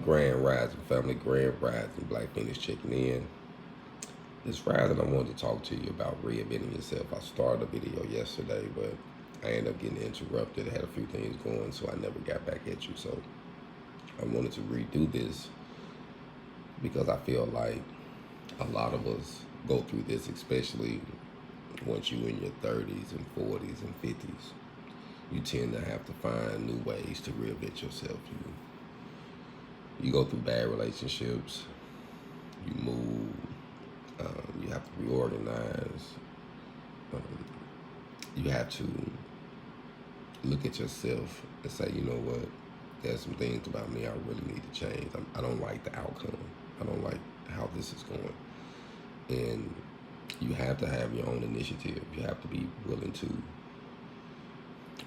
Grand Rising family, Grand Rising, Black Feniks checking in. This rising, I wanted to talk to you about reinventing yourself. I started a video yesterday, but I ended up getting interrupted. I had a few things going, so I never got back at you. So I wanted to redo this because I feel like a lot of us go through this, especially once you're in your 30s and 40s and 50s. You tend to have to find new ways to reinvent yourself. You go through bad relationships, you move, you have to reorganize, you have to look at yourself and say, you know what, there's some things about me I really need to change. I don't like the outcome. I don't like how this is going. And you have to have your own initiative. You have to be willing to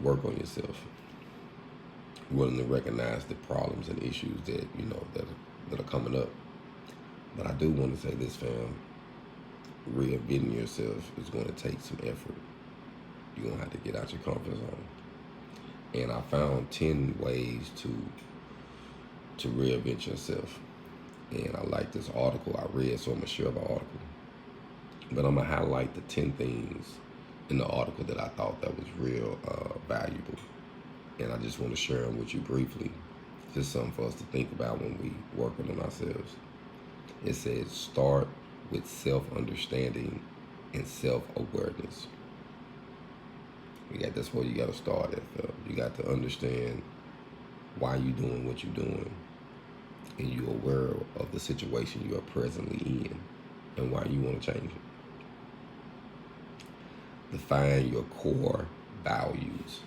work on yourself, willing to recognize the problems and issues that, that are coming up. But I do want to say this, fam, reinventing yourself is going to take some effort. You're going to have to get out your comfort zone. And I found 10 ways to reinvent yourself. And I like this article I read, so I'm going to share the article. But I'm going to highlight the 10 things in the article that I thought that was real valuable. And I just want to share them with you briefly. Just something for us to think about when we working on ourselves. It says, start with self-understanding and self-awareness. That's where you got to start at. You got to understand why you're doing what you're doing, and you're aware of the situation you are presently in and why you want to change it. Define your core values.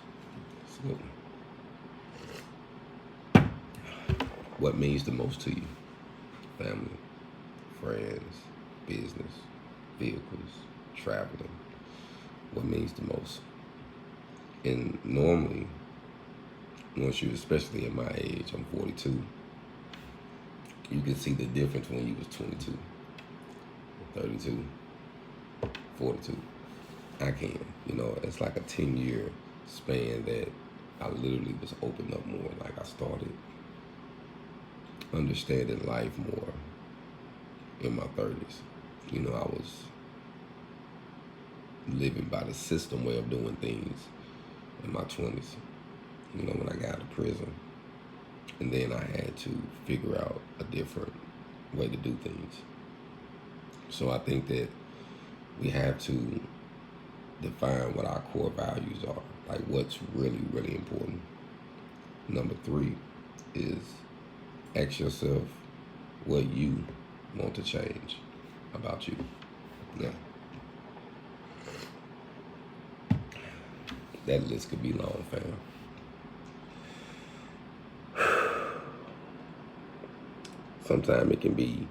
What means the most to you? Family, friends, business, vehicles, traveling. What means the most? And normally, once you, especially at my age, I'm 42, you can see the difference when you was 22, 32, 42. I can, it's like a 10-year span that I literally was opened up more. Like I started understanding life more in my 30s. I was living by the system way of doing things in my 20s, when I got out of prison. And then I had to figure out a different way to do things. So I think that we have to define what our core values are, like what's really, really important. Number 3 is ask yourself what you want to change about you. Now, that list could be long, fam. Sometimes it can be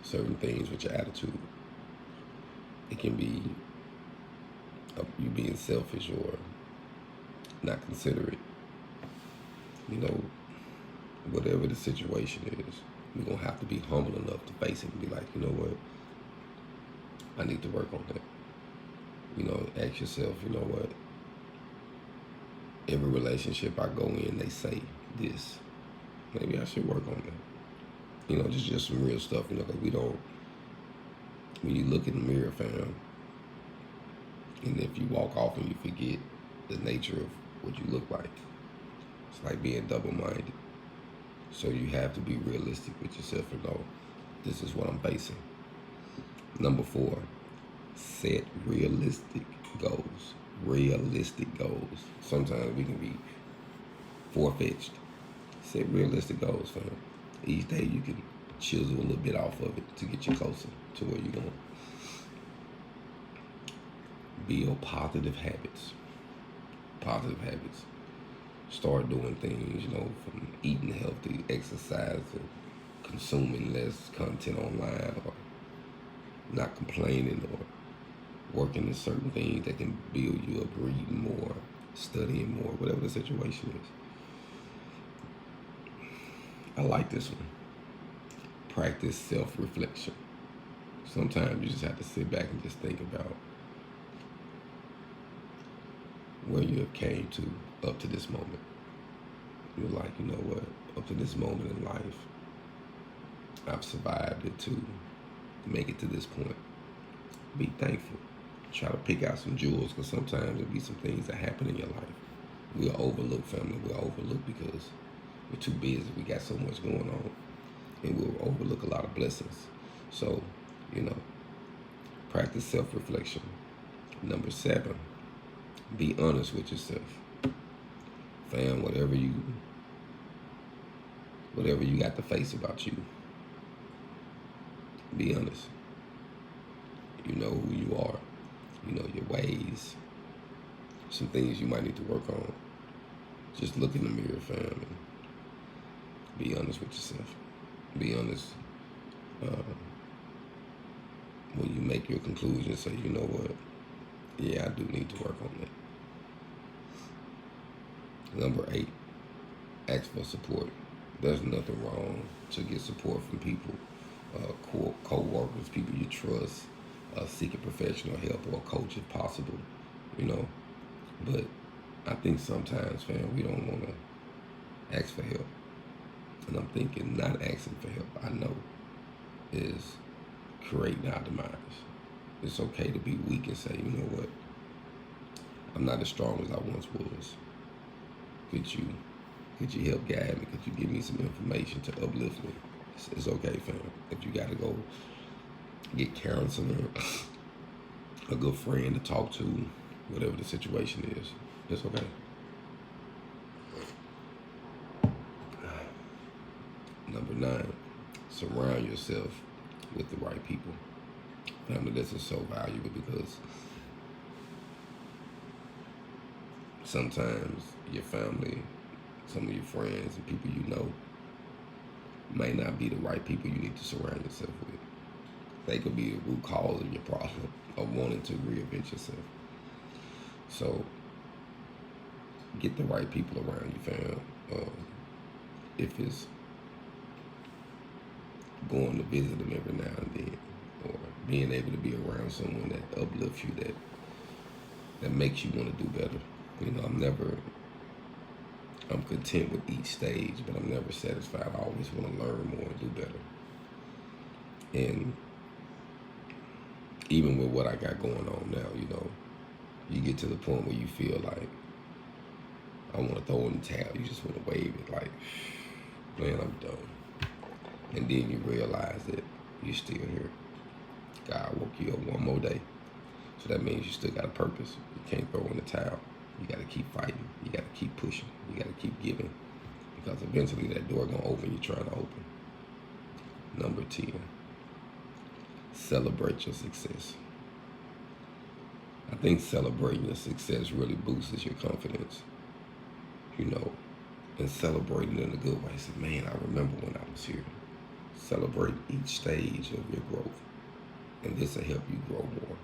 certain things with your attitude. It can be you being selfish or not considerate. Whatever the situation is, we're going to have to be humble enough to face it and be like, you know what? I need to work on that. Ask yourself, you know what? Every relationship I go in, they say this. Maybe I should work on that. Just some real stuff, because when you look in the mirror, fam, and if you walk off and you forget the nature of what you look like, it's like being double-minded. So you have to be realistic with yourself and know, this is what I'm facing. Number 4, set realistic goals. Realistic goals. Sometimes we can be far-fetched. Set realistic goals, fam. Each day you can chisel a little bit off of it to get you closer to where you're going. Build positive habits. Positive habits. Start doing things, from eating healthy, exercising, consuming less content online, or not complaining, or working in certain things that can build you up, reading more, studying more, whatever the situation is. I like this one. Practice self-reflection. Sometimes you just have to sit back and just think about where you have came to up to this moment. You're like, you know what? Up to this moment in life, I've survived it to make it to this point. Be thankful. Try to pick out some jewels, because sometimes there'll be some things that happen in your life. We'll overlook, family. We'll overlook because we're too busy. We got so much going on. And we'll overlook a lot of blessings. So, you know, practice self-reflection. Number 7, be honest with yourself. Fam, whatever you got to face about you, be honest. You know who you are. You know your ways. Some things you might need to work on. Just look in the mirror, fam, and be honest with yourself. Be honest when you make your conclusion. Say, you know what? Yeah, I do need to work on that. Number 8, ask for support. There's nothing wrong to get support from people, co-workers, people you trust, seeking professional help or a coach if possible, you know. But I think sometimes, fam, we don't want to ask for help. And I'm thinking not asking for help, I know, is creating our demise. It's okay to be weak and say, you know what, I'm not as strong as I once was. Could you help guide me? Could you give me some information to uplift me? It's okay, fam. If you got to go get counseling, a good friend to talk to, whatever the situation is, it's okay. Number 9, surround yourself with the right people. Family, this is so valuable because sometimes your family, some of your friends and people you know may not be the right people you need to surround yourself with. They could be the root cause of your problem of wanting to reinvent yourself. So get the right people around you, fam. If it's going to visit them every now and then, or being able to be around someone that uplifts you, that makes you want to do better. You know, I'm content with each stage, but I'm never satisfied. I always want to learn more and do better. And even with what I got going on now, you know, you get to the point where you feel like I want to throw in the towel. You just want to wave it like, man, I'm done. And then you realize that you're still here. God woke you up one more day. So that means you still got a purpose. You can't throw in the towel. You got to keep fighting. You got to keep pushing. You got to keep giving. Because eventually that door going to open you're trying to open. Number 10, celebrate your success. I think celebrating your success really boosts your confidence, you know, and celebrating in a good way. Say, man, I remember when I was here. Celebrate each stage of your growth, and this will help you grow more.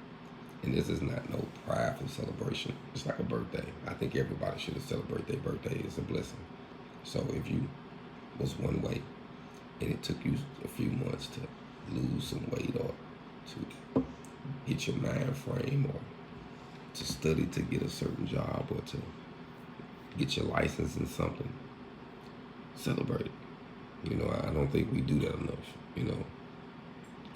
And this is not no prideful celebration. It's like a birthday. I think everybody should celebrate their birthday. It's a blessing. So if you was one way and it took you a few months to lose some weight or to get your mind frame or to study to get a certain job or to get your license in something, celebrate it. You know, I don't think we do that enough, you know.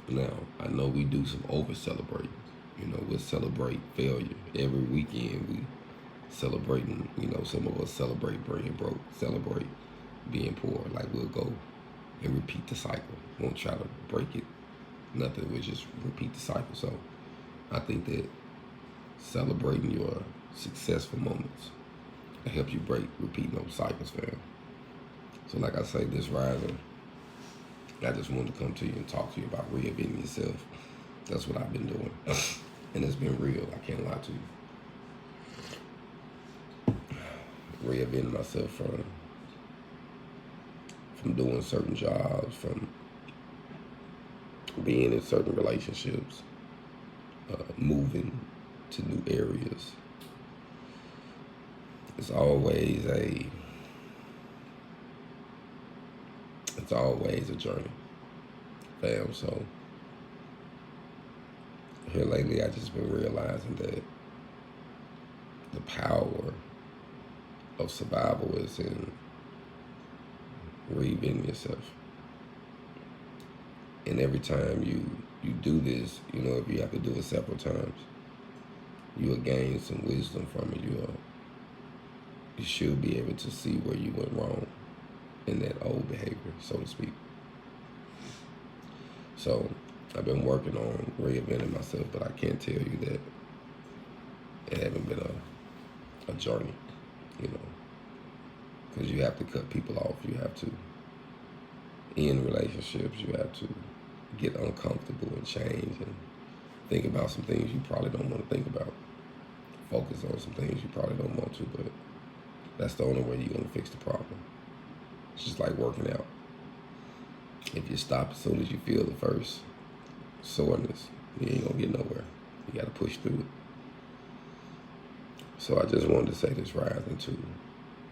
Now, I know we do some over-celebrating. You know, we'll celebrate failure. Every weekend we celebrating, you know, some of us celebrate being broke, celebrate being poor. Like we'll go and repeat the cycle. Won't try to break it, nothing. We'll just repeat the cycle. So I think that celebrating your successful moments will help you repeat those cycles, fam. So like I say, this rising, I just wanted to come to you and talk to you about reinventing yourself. That's what I've been doing. And it's been real, I can't lie to you. Reinventing myself from doing certain jobs, from being in certain relationships, moving to new areas. It's always a journey, fam. So here lately, I just been realizing that the power of survival is in reinventing yourself. And every time you do this, you know, if you have to do it several times, you will gain some wisdom from it. You should be able to see where you went wrong in that old behavior, so to speak. So I've been working on reinventing myself, but I can't tell you that it hasn't been a journey, you know, because you have to cut people off. You have to end relationships. You have to get uncomfortable and change and think about some things you probably don't want to think about. Focus on some things you probably don't want to, but that's the only way you're going to fix the problem. It's just like working out. If you stop as soon as you feel the first soreness, you ain't going to get nowhere. You got to push through it. So I just wanted to say this, Rising, to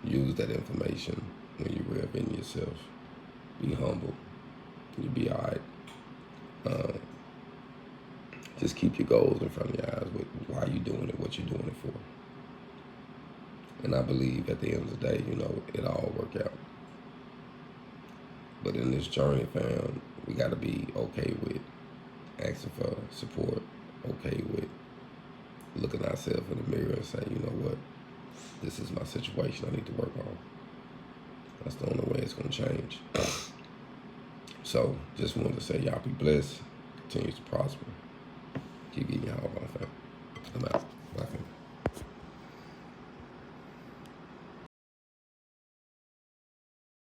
use that information when you reinvent yourself. Be humble. You'll be all right. Just keep your goals in front of your eyes with why you're doing it, what you're doing it for. And I believe at the end of the day, you know, it all work out. But in this journey, fam, we got to be okay with asking for support, okay with looking ourselves in the mirror and saying, you know what, this is my situation I need to work on. That's the only way it's going to change. So just wanted to say y'all be blessed, continue to prosper. Keep getting your HogOn, fam. I'm out.